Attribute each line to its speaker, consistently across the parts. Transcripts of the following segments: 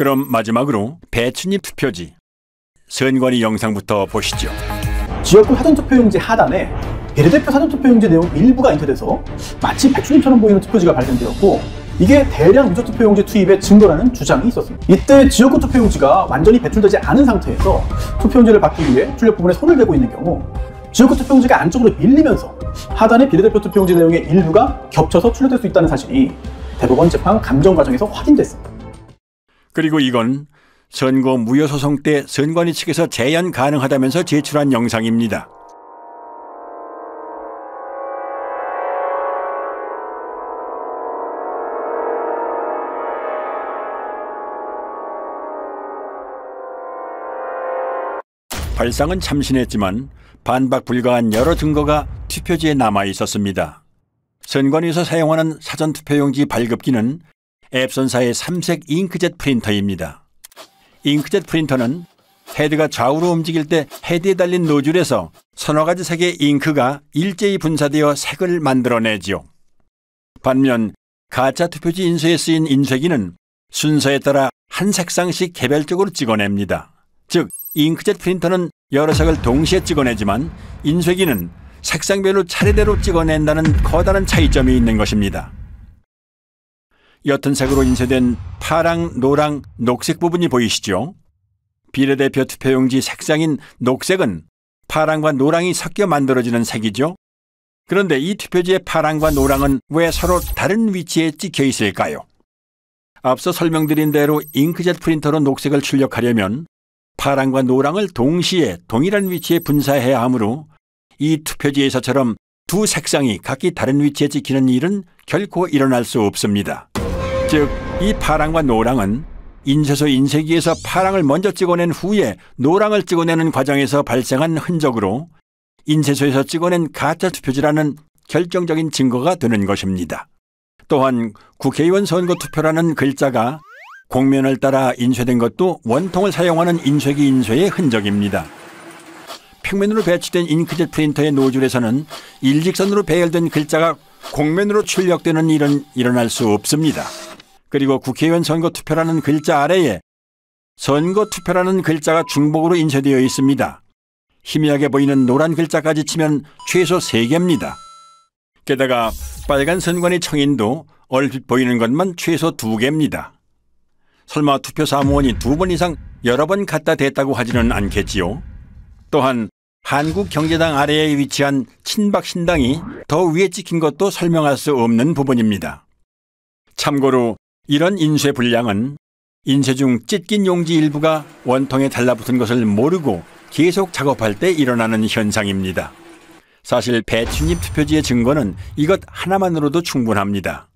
Speaker 1: 그럼 마지막으로 배춧잎 투표지 선관위 영상부터 보시죠.
Speaker 2: 지역구 사전투표용지 하단에 비례대표 사전투표용지 내용 일부가 인쇄돼서 마치 배춧잎처럼 보이는 투표지가 발견되었고, 이게 대량 누적투표용지 투입의 증거라는 주장이 있었습니다. 이때 지역구 투표용지가 완전히 배출되지 않은 상태에서 투표용지를 받기 위해 출력 부분에 손을 대고 있는 경우 지역구 투표용지가 안쪽으로 밀리면서 하단의 비례대표 투표용지 내용의 일부가 겹쳐서 출력될 수 있다는 사실이 대법원 재판 감정 과정에서 확인됐습니다.
Speaker 1: 그리고 이건 선거 무효소송 때 선관위 측에서 재연 가능하다면서 제출한 영상입니다. 발상은 참신했지만 반박 불가한 여러 증거가 투표지에 남아 있었습니다. 선관위에서 사용하는 사전투표용지 발급기는 앱선사의 3색 잉크젯 프린터입니다. 잉크젯 프린터는 헤드가 좌우로 움직일 때 헤드에 달린 노즐에서 서너 가지 색의 잉크가 일제히 분사되어 색을 만들어내지요. 반면 가짜 투표지 인쇄에 쓰인 인쇄기는 순서에 따라 한 색상씩 개별적으로 찍어냅니다. 즉, 잉크젯 프린터는 여러 색을 동시에 찍어내지만 인쇄기는 색상별로 차례대로 찍어낸다는 커다란 차이점이 있는 것입니다. 옅은 색으로 인쇄된 파랑, 노랑, 녹색 부분이 보이시죠? 비례대표 투표용지 색상인 녹색은 파랑과 노랑이 섞여 만들어지는 색이죠. 그런데 이 투표지의 파랑과 노랑은 왜 서로 다른 위치에 찍혀 있을까요? 앞서 설명드린 대로 잉크젯 프린터로 녹색을 출력하려면 파랑과 노랑을 동시에 동일한 위치에 분사해야 하므로 이 투표지에서처럼 두 색상이 각기 다른 위치에 찍히는 일은 결코 일어날 수 없습니다. 즉, 이 파랑과 노랑은 인쇄소 인쇄기에서 파랑을 먼저 찍어낸 후에 노랑을 찍어내는 과정에서 발생한 흔적으로 인쇄소에서 찍어낸 가짜 투표지라는 결정적인 증거가 되는 것입니다. 또한 국회의원 선거 투표라는 글자가 곡면을 따라 인쇄된 것도 원통을 사용하는 인쇄기 인쇄의 흔적입니다. 평면으로 배치된 잉크젯 프린터의 노즐에서는 일직선으로 배열된 글자가 곡면으로 출력되는 일은 일어날 수 없습니다. 그리고 국회의원 선거투표라는 글자 아래에 선거투표라는 글자가 중복으로 인쇄되어 있습니다. 희미하게 보이는 노란 글자까지 치면 최소 3개입니다. 게다가 빨간 선관위 청인도 얼핏 보이는 것만 최소 2개입니다. 설마 투표 사무원이 2번 이상 여러 번 갖다 댔다고 하지는 않겠지요. 또한 한국경제당 아래에 위치한 친박신당이 더 위에 찍힌 것도 설명할 수 없는 부분입니다. 참고로 이런 인쇄 불량은 인쇄 중 찢긴 용지 일부가 원통에 달라붙은 것을 모르고 계속 작업할 때 일어나는 현상입니다. 사실 배춧잎 투표지의 증거는 이것 하나만으로도 충분합니다.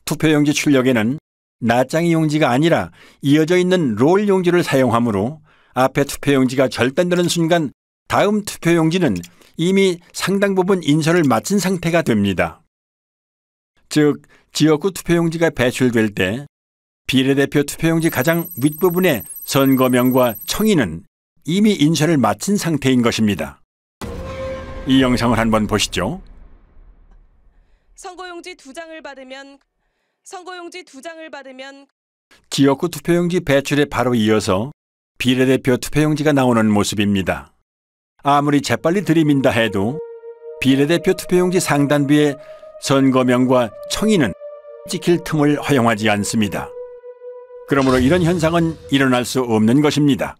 Speaker 1: 투표용지 출력에는 낱장이 용지가 아니라 이어져 있는 롤 용지를 사용하므로 앞에 투표용지가 절단되는 순간 다음 투표용지는 이미 상당 부분 인쇄를 마친 상태가 됩니다. 즉, 지역구 투표용지가 배출될 때 비례대표 투표용지 가장 윗부분의 선거명과 청인은 이미 인쇄를 마친 상태인 것입니다. 이 영상을 한번 보시죠.
Speaker 3: 선거용지 2장을 받으면
Speaker 1: 지역구 투표용지 배출에 바로 이어서 비례대표 투표용지가 나오는 모습입니다. 아무리 재빨리 들이민다 해도 비례대표 투표용지 상단부에 선거명과 청인은 찍힐 틈을 허용하지 않습니다. 그러므로 이런 현상은 일어날 수 없는 것입니다.